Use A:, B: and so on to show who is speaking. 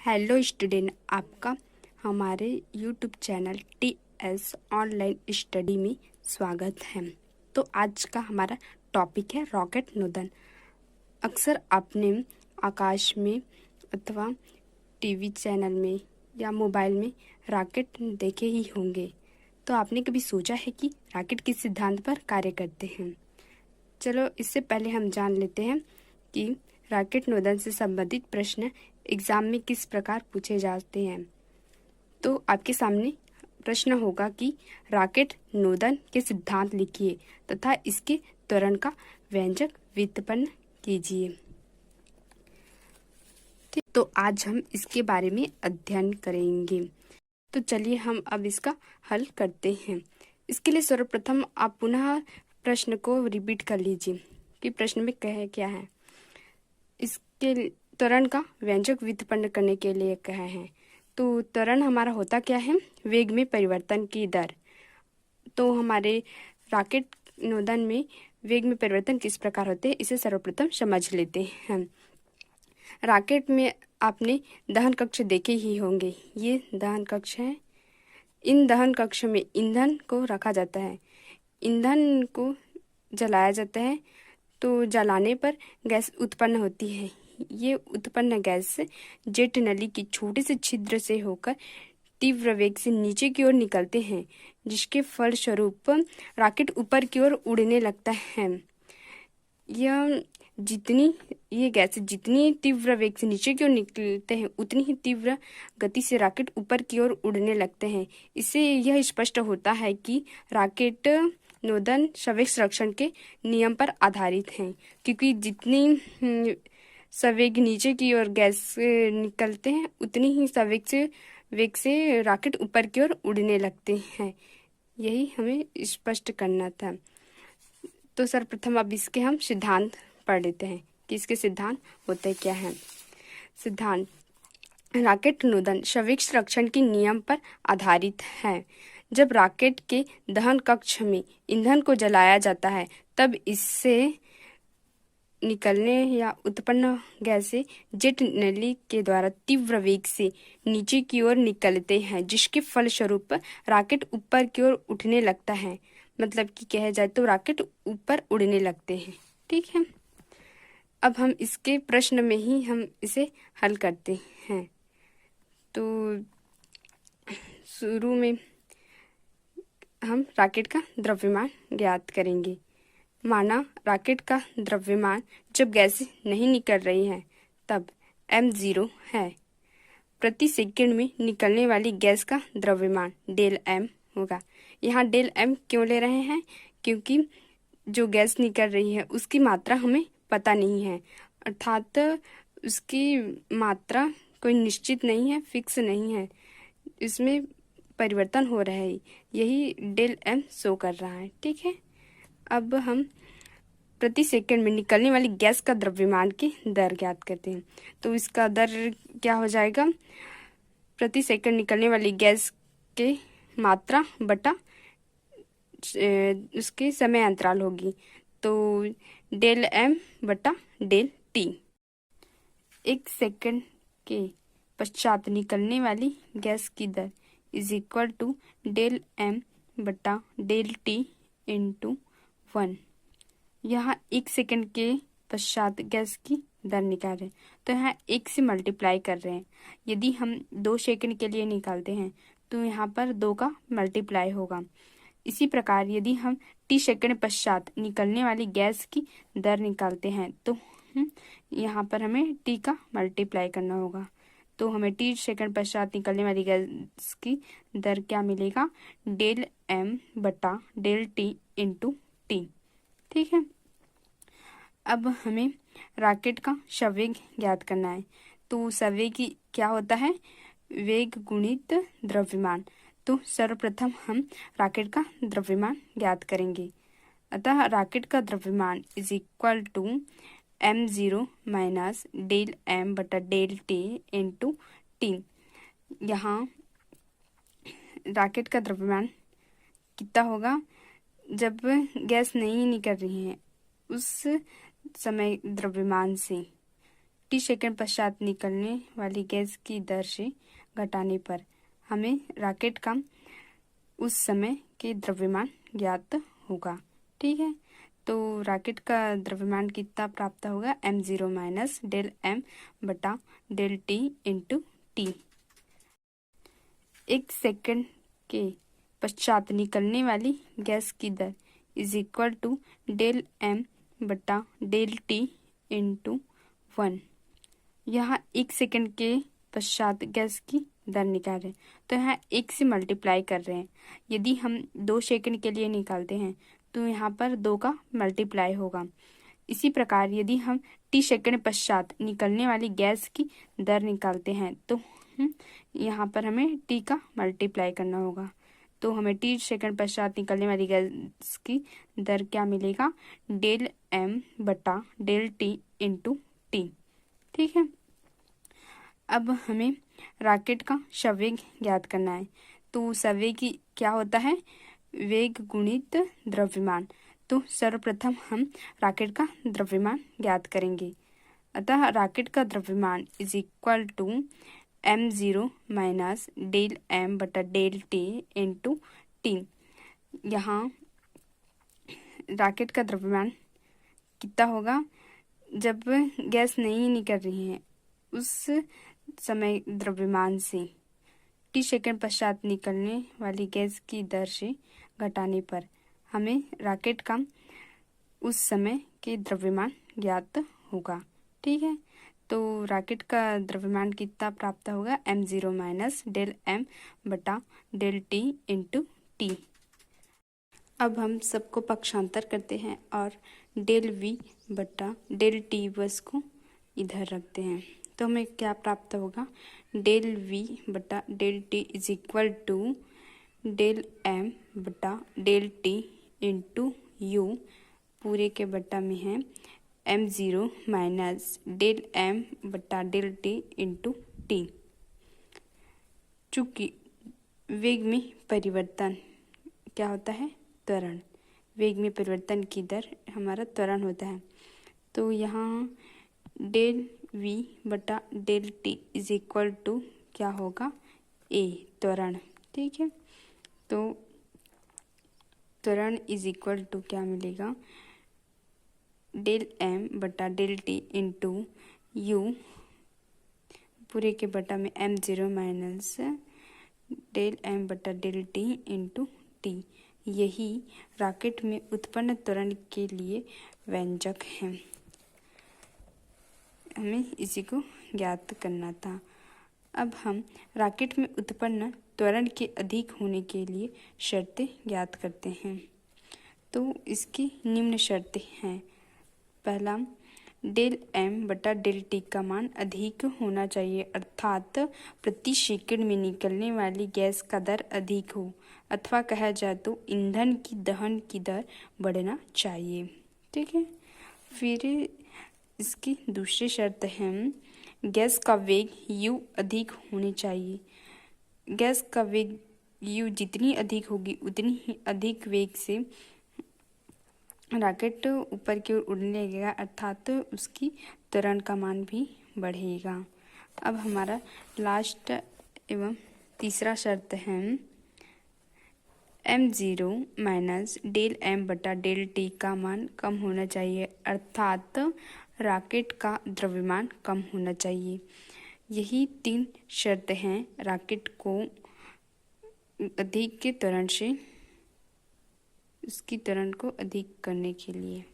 A: Hello student, आपका हमारे YouTube channel TS online study में स्वागत है। तो आज का हमारा टॉपिक है रॉकेट नोदन। अक्सर आपने आकाश में अथवा टीवी चैनल में या मोबाइल में रॉकेट देखे ही होंगे। तो आपने कभी सोचा है कि रॉकेट किस सिद्धांत पर कार्य करते हैं? चलो इससे पहले हम जान लेते हैं कि रॉकेट नोदन से संबंधित प्रश्न एग्जाम में किस प्रकार पूछे जाते हैं। तो आपके सामने प्रश्न होगा कि रॉकेट नोदन के सिद्धांत लिखिए तथा इसके त्वरण का व्यंजक व्युत्पन्न कीजिए। ठीक, तो आज हम इसके बारे में अध्ययन करेंगे। तो चलिए हम अब इसका हल करते हैं। इसके लिए सर्वप्रथम आप पुनः प्रश्न को रिपीट कर लीजिए कि प्रश्न में क्या है। इसके त्वरण का व्यंजक व्युत्पन्न करने के लिए कहा है। तो त्वरण हमारा होता क्या है? वेग में परिवर्तन की दर। तो हमारे रॉकेट नोदन में वेग में परिवर्तन किस प्रकार होते हैं, इसे सर्वप्रथम समझ लेते हैं। रॉकेट में आपने दहन कक्ष देखे ही होंगे। ये दहन कक्ष है। इन दहन कक्ष में ईंधन को रखा जाता है। ईंधन को जलाया जाता है। तो जलाने पर गैस उत्पन्न होती है। ये उत्पन्न गैस जेट नली की छोटे से छिद्र से होकर तीव्र वेग से नीचे की ओर निकलते हैं, जिसके फलस्वरूप रॉकेट ऊपर की ओर उड़ने लगता है। ये गैस जितनी तीव्र वेग से नीचे की ओर निकलते हैं, उतनी ही तीव्र गति से रॉकेट ऊपर की ओर उड़ने लगते हैं। इससे यह स्पष्ट होता है कि रॉकेट नोदन संवेग संरक्षण के नियम पर आधारित है, क्योंकि जितनी संवेग नीचे की ओर गैस निकलते हैं, उतनी ही वेग से रॉकेट ऊपर की ओर उड़ने लगते हैं। यही हमें स्पष्ट करना था। तो सर्वप्रथम अब इसके हम सिद्धांत पढ़ लेते हैं कि इसके सिद्धांत होते क्या हैं। सिद्धांत: रॉकेट नोदन संवेग संरक्षण के नियम पर आधारित है। जब रॉकेट के दहन कक्ष में ईंधन को जलाया जाता है, तब इससे निकलने या उत्पन्न गैसें जेट नली के द्वारा तीव्र वेग से नीचे की ओर निकलते हैं, जिसके फलस्वरूप रॉकेट ऊपर की ओर उठने लगता है। मतलब कि कहा जाए तो रॉकेट ऊपर उड़ने लगते हैं। ठीक है, अब हम इसके प्रश्न में ही हम इसे हल करते हैं। तो शुरू में हम रॉकेट का द्रव्यमान ज्ञात करेंगे। माना रॉकेट का द्रव्यमान जब गैस नहीं निकल रही है तब m0 है। प्रति सेकंड में निकलने वाली गैस का द्रव्यमान डेल m होगा। यहाँ डेल m क्यों ले रहे हैं? क्योंकि जो गैस निकल रही है उसकी मात्रा हमें पता नहीं है, अर्थात उसकी मात्रा कोई निश्चित नहीं है, फिक्स नहीं है, इसमें परिवर्तन हो रहा है। यही डेल m शो कर रहा है। ठीक है, अब हम प्रति सेकंड में निकलने वाली गैस का द्रव्यमान की दर ज्ञात करते हैं। तो इसका दर क्या हो जाएगा? प्रति सेकंड निकलने वाली गैस के मात्रा बटा उसके समय अंतराल होगी। तो डेल m बटा डेल t। एक सेकंड के पश्चात निकलने वाली गैस की दर is equal to del m बटा डेल t इंटू 1। यहाँ एक सेकंड के पश्चात गैस की दर निकाल रहे हैं, तो यहाँ 1 से मल्टीप्लाई कर रहे हैं। यदि हम 2 सेकंड के लिए निकालते हैं तो यहाँ पर 2 का मल्टीप्लाई होगा। इसी प्रकार यदि हम t सेकंड पश्चात निकलने वाली गैस की दर निकालते हैं तो यहाँ पर हमें t का मल्टीप्लाई करना होगा। तो हमें t सेकंड पश्चात निकलने वाली गैस की दर क्या मिलेगा? डेल m बटा डेल t इंटू t। ठीक है, अब हमें रॉकेट का संवेग ज्ञात करना है। तो संवेग क्या होता है? वेग गुणित द्रव्यमान। तो सर्वप्रथम हम रॉकेट का द्रव्यमान ज्ञात करेंगे। अतः रॉकेट का द्रव्यमान is equal to m0 minus del m बटा डेल t इंटू t। यहाँ रॉकेट का द्रव्यमान कितना होगा? जब गैस नहीं निकल रही है उस समय द्रव्यमान से t सेकंड पश्चात निकलने वाली गैस की दर से घटाने पर हमें रॉकेट का उस समय के द्रव्यमान ज्ञात होगा। ठीक है, तो रॉकेट का द्रव्यमान कितना प्राप्त होगा, m0 माइनस डेल m बटा del t into t. 1 second के पश्चात निकलने वाली गैस की दर is equal to del m बटा डेल t इंटू 1। यहाँ 1 सेकंड के पश्चात गैस की दर निकाल रहे हैं, तो यहाँ 1 से मल्टीप्लाई कर रहे हैं। यदि हम 2 सेकंड के लिए निकालते हैं तो यहाँ पर 2 का मल्टीप्लाई होगा। इसी प्रकार यदि हम t सेकंड पश्चात निकलने वाली गैस की दर निकालते हैं तो यहाँ पर हमें t का मल्टीप्लाई करना होगा। तो हमें t सेकंड पश्चात निकलने वाली गैस की दर क्या मिलेगा, डेल m बटा डेल t इंटू टी। ठीक है, अब हमें रॉकेट का संवेग ज्ञात करना है। तो संवेग क्या होता है, वेग गुणित द्रव्यमान। तो सर्वप्रथम हम रॉकेट का द्रव्यमान ज्ञात करेंगे। अतः रॉकेट का द्रव्यमान is equal to m0 minus del m बटा डेल t इंटू टी। यहाँ रॉकेट का द्रव्यमान कितना होगा, जब गैस नहीं निकल रही है उस समय द्रव्यमान से t सेकंड पश्चात निकलने वाली गैस की दर से घटाने पर हमें रॉकेट का उस समय के द्रव्यमान ज्ञात होगा। ठीक है, तो रॉकेट का द्रव्यमान कितना प्राप्त होगा, m0 माइनस डेल m बटा डेल t इंटू टी। अब हम सबको पक्षांतर करते हैं और डेल v बटा डेल t बस को इधर रखते हैं, तो हमें क्या प्राप्त होगा, डेल v बटा del t is equal to del m बटा डेल t इंटू यू पूरे के बटा में है m0 माइनस डेल m बटा डेल t इंटू टी। चूँकि वेग में परिवर्तन क्या होता है, त्वरण। वेग में परिवर्तन की दर हमारा त्वरण होता है। तो यहाँ डेल v बटा del t is equal to क्या होगा, a त्वरण। ठीक है, तो त्वरण इज इक्वल टू क्या मिलेगा, डेल m बटा डेल t इंटू यू पूरे के बटा में m0 माइनस डेल m बटा डेल t इंटू टी। यही रॉकेट में उत्पन्न त्वरण के लिए व्यंजक है। हमें इसी को ज्ञात करना था। अब हम रॉकेट में उत्पन्न त्वरण के अधिक होने के लिए शर्तें ज्ञात करते हैं। तो इसकी निम्न शर्तें हैं। पहला, डेल m बटा डेल t का मान अधिक होना चाहिए, अर्थात प्रति सेकंड में निकलने वाली गैस का दर अधिक हो, अथवा कहा जाए तो ईंधन की दहन की दर बढ़ना चाहिए। ठीक है, फिर इसकी दूसरी शर्त है, गैस का वेग u अधिक होनी चाहिए। गैस का वेग u जितनी अधिक होगी उतनी ही अधिक वेग से रॉकेट ऊपर की ओर उड़ने लगेगा, अर्थात उसकी त्वरण का मान भी बढ़ेगा। अब हमारा लास्ट एवं तीसरा शर्त है, m0 माइनस डेल m बटा डेल t का मान कम होना चाहिए, अर्थात रॉकेट का द्रव्यमान कम होना चाहिए। यही 3 शर्त हैं रॉकेट को अधिक के त्वरण से उसकी त्वरण को अधिक करने के लिए।